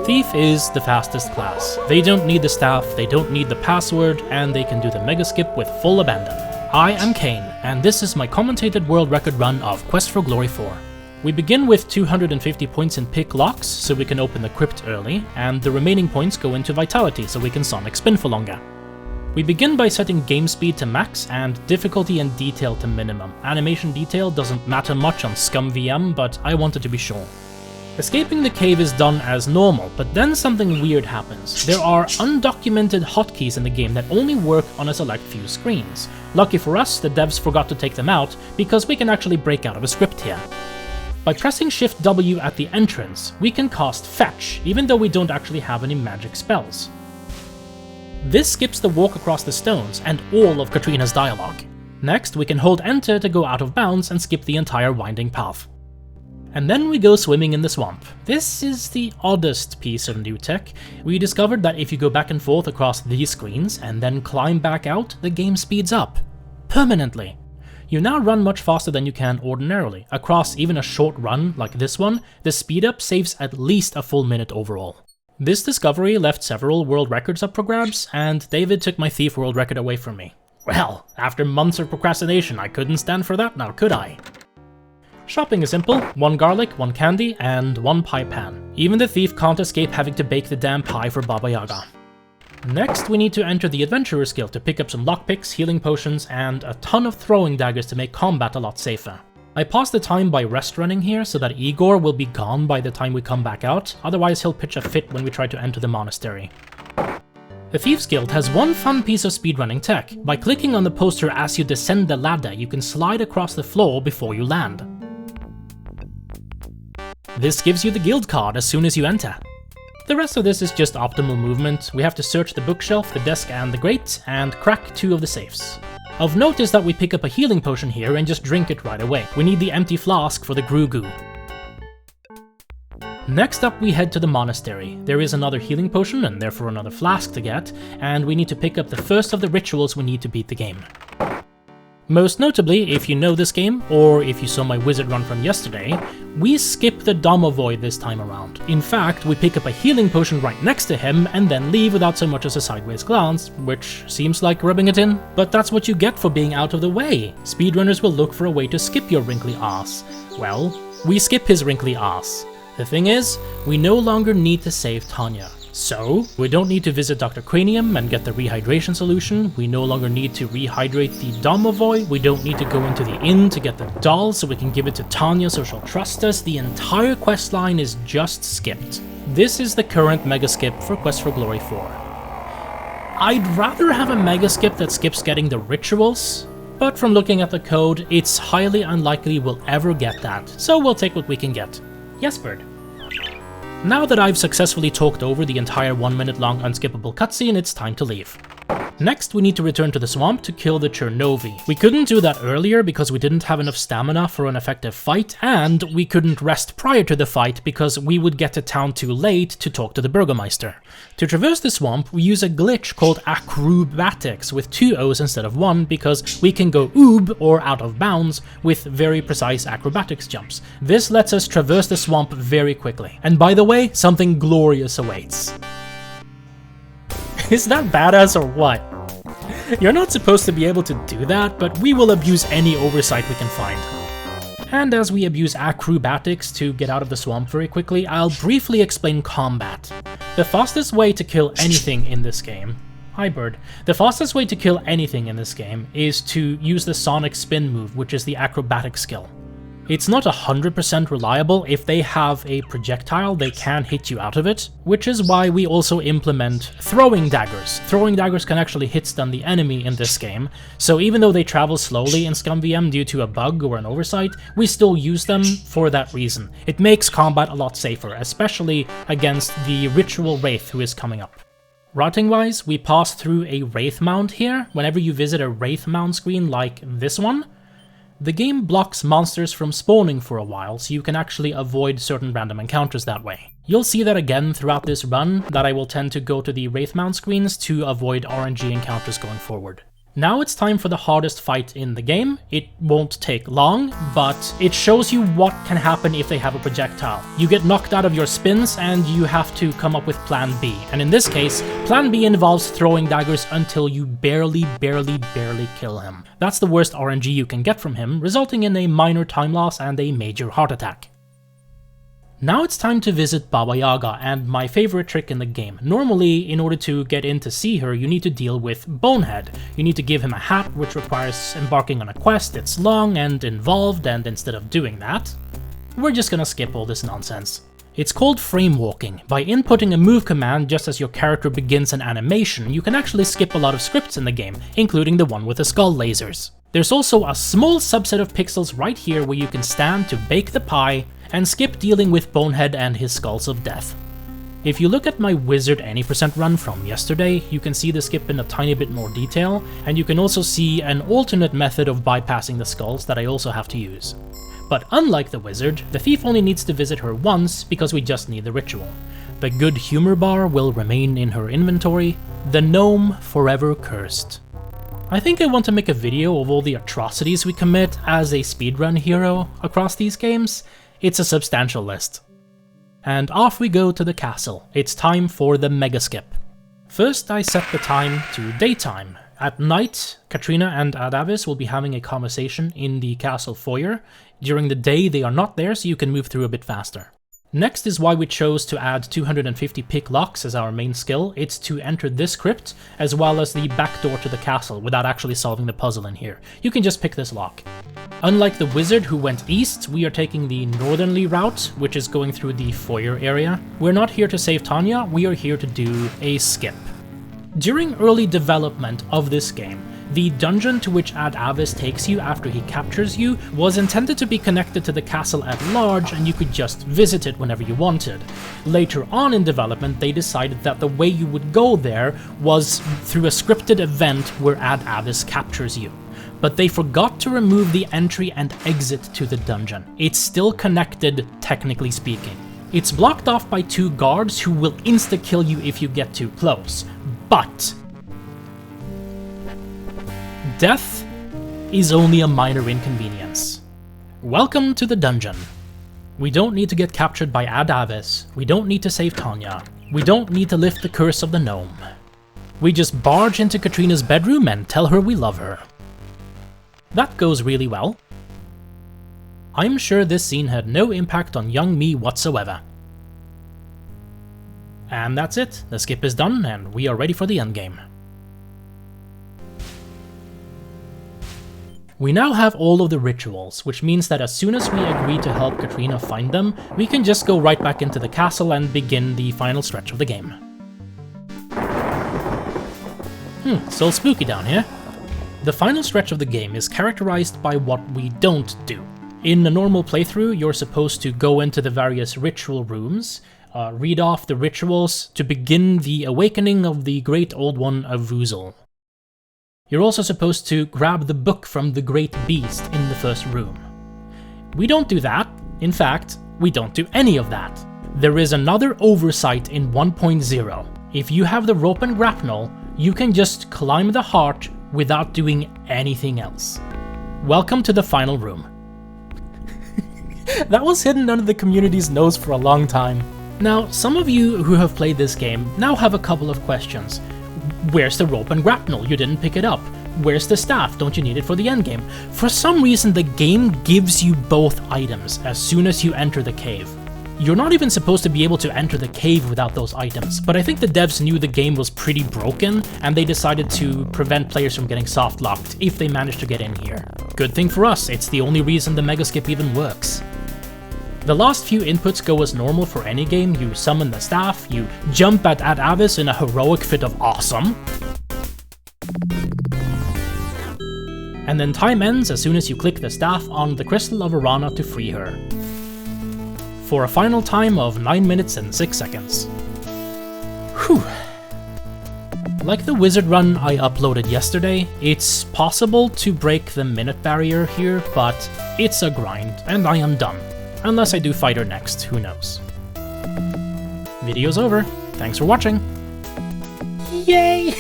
Thief is the fastest class. They don't need the staff, they don't need the password, and they can do the mega skip with full abandon. I am Kane, and this is my commentated world record run of Quest for Glory 4. We begin with 250 points in pick locks, so we can open the crypt early, and the remaining points go into vitality, so we can sonic spin for longer. We begin by setting game speed to max and difficulty and detail to minimum. Animation detail doesn't matter much on Scum VM, but I wanted to be sure. Escaping the cave is done as normal, but then something weird happens. There are undocumented hotkeys in the game that only work on a select few screens. Lucky for us, the devs forgot to take them out, because we can actually break out of a script here. By pressing Shift W at the entrance, we can cast Fetch, even though we don't actually have any magic spells. This skips the walk across the stones and all of Katrina's dialogue. Next, we can hold Enter to go out of bounds and skip the entire winding path. And then we go swimming in the swamp. This is the oddest piece of new tech. We discovered that if you go back and forth across these screens and then climb back out, the game speeds up. Permanently. You now run much faster than you can ordinarily. Across even a short run like this one, the speed up saves at least a full minute overall. This discovery left several world records up for grabs, and David took my Thief world record away from me. Well, after months of procrastination, I couldn't stand for that now, could I? Shopping is simple: 1 garlic, 1 candy, and 1 pie pan. Even the Thief can't escape having to bake the damn pie for Baba Yaga. Next, we need to enter the Adventurer skill to pick up some lockpicks, healing potions, and a ton of throwing daggers to make combat a lot safer. I paused the time by rest running here so that Igor will be gone by the time we come back out, otherwise he'll pitch a fit when we try to enter the monastery. The Thieves Guild has one fun piece of speedrunning tech. By clicking on the poster as you descend the ladder, you can slide across the floor before you land. This gives you the guild card as soon as you enter. The rest of this is just optimal movement. We have to search the bookshelf, the desk, and the grate, and crack 2 of the safes. Of note is that we pick up a healing potion here and just drink it right away. We need the empty flask for the Gru Goo. Next up, we head to the monastery. There is another healing potion, and therefore another flask to get, and we need to pick up the first of the rituals we need to beat the game. Most notably, if you know this game, or if you saw my wizard run from yesterday, we skip the Domovoid this time around. In fact, we pick up a healing potion right next to him and then leave without so much as a sideways glance, which seems like rubbing it in. But that's what you get for being out of the way. Speedrunners will look for a way to skip your wrinkly ass. Well, we skip his wrinkly ass. The thing is, we no longer need to save Tanya. So, we don't need to visit Dr. Cranium and get the rehydration solution, we no longer need to rehydrate the Domovoy, we don't need to go into the inn to get the doll so we can give it to Tanya so she'll trust us, the entire questline is just skipped. This is the current mega skip for Quest for Glory 4. I'd rather have a mega skip that skips getting the rituals, but from looking at the code, it's highly unlikely we'll ever get that, so we'll take what we can get. Yes, Bird. Now that I've successfully talked over the entire 1 minute long unskippable cutscene, it's time to leave. Next, we need to return to the swamp to kill the Chernovi. We couldn't do that earlier because we didn't have enough stamina for an effective fight, and we couldn't rest prior to the fight because we would get to town too late to talk to the Burgomeister. To traverse the swamp, we use a glitch called acrobatics with 2 O's instead of 1 because we can go oob or out of bounds with very precise acrobatics jumps. This lets us traverse the swamp very quickly. And by the way, something glorious awaits. Is that badass or what? You're not supposed to be able to do that, but we will abuse any oversight we can find. And as we abuse acrobatics to get out of the swamp very quickly, I'll briefly explain combat. The fastest way to kill anything in this game... Hi, Bird. The fastest way to kill anything in this game is to use the sonic spin move, which is the acrobatic skill. It's not 100% reliable. If they have a projectile, they can hit you out of it, which is why we also implement throwing daggers. Throwing daggers can actually hit stun the enemy in this game, so even though they travel slowly in Scum VM due to a bug or an oversight, we still use them for that reason. It makes combat a lot safer, especially against the ritual wraith who is coming up. Routing-wise, we pass through a wraith mound here. Whenever you visit a wraith mound screen like this one, the game blocks monsters from spawning for a while, so you can actually avoid certain random encounters that way. You'll see that again throughout this run, that I will tend to go to the Wraith Mount screens to avoid RNG encounters going forward. Now it's time for the hardest fight in the game. It won't take long, but it shows you what can happen if they have a projectile. You get knocked out of your spins and you have to come up with plan B. And in this case, plan B involves throwing daggers until you barely kill him. That's the worst RNG you can get from him, resulting in a minor time loss and a major heart attack. Now it's time to visit Baba Yaga, and my favorite trick in the game. Normally, in order to get in to see her, you need to deal with Bonehead. You need to give him a hat, which requires embarking on a quest. It's long and involved, and instead of doing that, we're just gonna skip all this nonsense. It's called frame walking. By inputting a move command just as your character begins an animation, you can actually skip a lot of scripts in the game, including the one with the skull lasers. There's also a small subset of pixels right here where you can stand to bake the pie, and skip dealing with Bonehead and his skulls of death. If you look at my wizard any % run from yesterday, you can see the skip in a tiny bit more detail, and you can also see an alternate method of bypassing the skulls that I also have to use. But unlike the wizard, the thief only needs to visit her once because we just need the ritual. The good humor bar will remain in her inventory, the gnome forever cursed. I think I want to make a video of all the atrocities we commit as a speedrun hero across these games. It's a substantial list. And off we go to the castle. It's time for the mega skip. First, I set the time to daytime. At night, Katrina and Adavis will be having a conversation in the castle foyer. During the day, they are not there, so you can move through a bit faster. Next is why we chose to add 250 pick locks as our main skill. It's to enter this crypt, as well as the back door to the castle, without actually solving the puzzle in here. You can just pick this lock. Unlike the wizard who went east, we are taking the northerly route, which is going through the foyer area. We're not here to save Tanya, we are here to do a skip. During early development of this game, the dungeon to which Adavis takes you after he captures you was intended to be connected to the castle at large, and you could just visit it whenever you wanted. Later on in development, they decided that the way you would go there was through a scripted event where Adavis captures you. But they forgot to remove the entry and exit to the dungeon. It's still connected, technically speaking. It's blocked off by 2 guards who will insta-kill you if you get too close. But death is only a minor inconvenience. Welcome to the dungeon. We don't need to get captured by Adavis. We don't need to save Tanya. We don't need to lift the curse of the gnome. We just barge into Katrina's bedroom and tell her we love her. That goes really well. I'm sure this scene had no impact on young me whatsoever. And that's it. The skip is done, and we are ready for the endgame. We now have all of the rituals, which means that as soon as we agree to help Katrina find them, we can just go right back into the castle and begin the final stretch of the game. So spooky down here. The final stretch of the game is characterized by what we don't do. In a normal playthrough, you're supposed to go into the various ritual rooms, read off the rituals to begin the awakening of the Great Old One of Vuzel. You're also supposed to grab the book from the Great Beast in the first room. We don't do that. In fact, we don't do any of that. There is another oversight in 1.0. If you have the rope and grapnel, you can just climb the heart without doing anything else. Welcome to the final room. That was hidden under the community's nose for a long time. Now, some of you who have played this game now have a couple of questions. Where's the rope and grapnel? You didn't pick it up. Where's the staff? Don't you need it for the endgame? For some reason, the game gives you both items as soon as you enter the cave. You're not even supposed to be able to enter the cave without those items, but I think the devs knew the game was pretty broken, and they decided to prevent players from getting soft-locked if they managed to get in here. Good thing for us, it's the only reason the mega skip even works. The last few inputs go as normal for any game. You summon the staff, you jump at Adavis in a heroic fit of awesome, and then time ends as soon as you click the staff on the Crystal of Arana to free her. For a final time of 9 minutes and 6 seconds. Whew. Like the wizard run I uploaded yesterday, it's possible to break the minute barrier here, but it's a grind, and I am done. Unless I do fighter next, who knows. Video's over. Thanks for watching. Yay!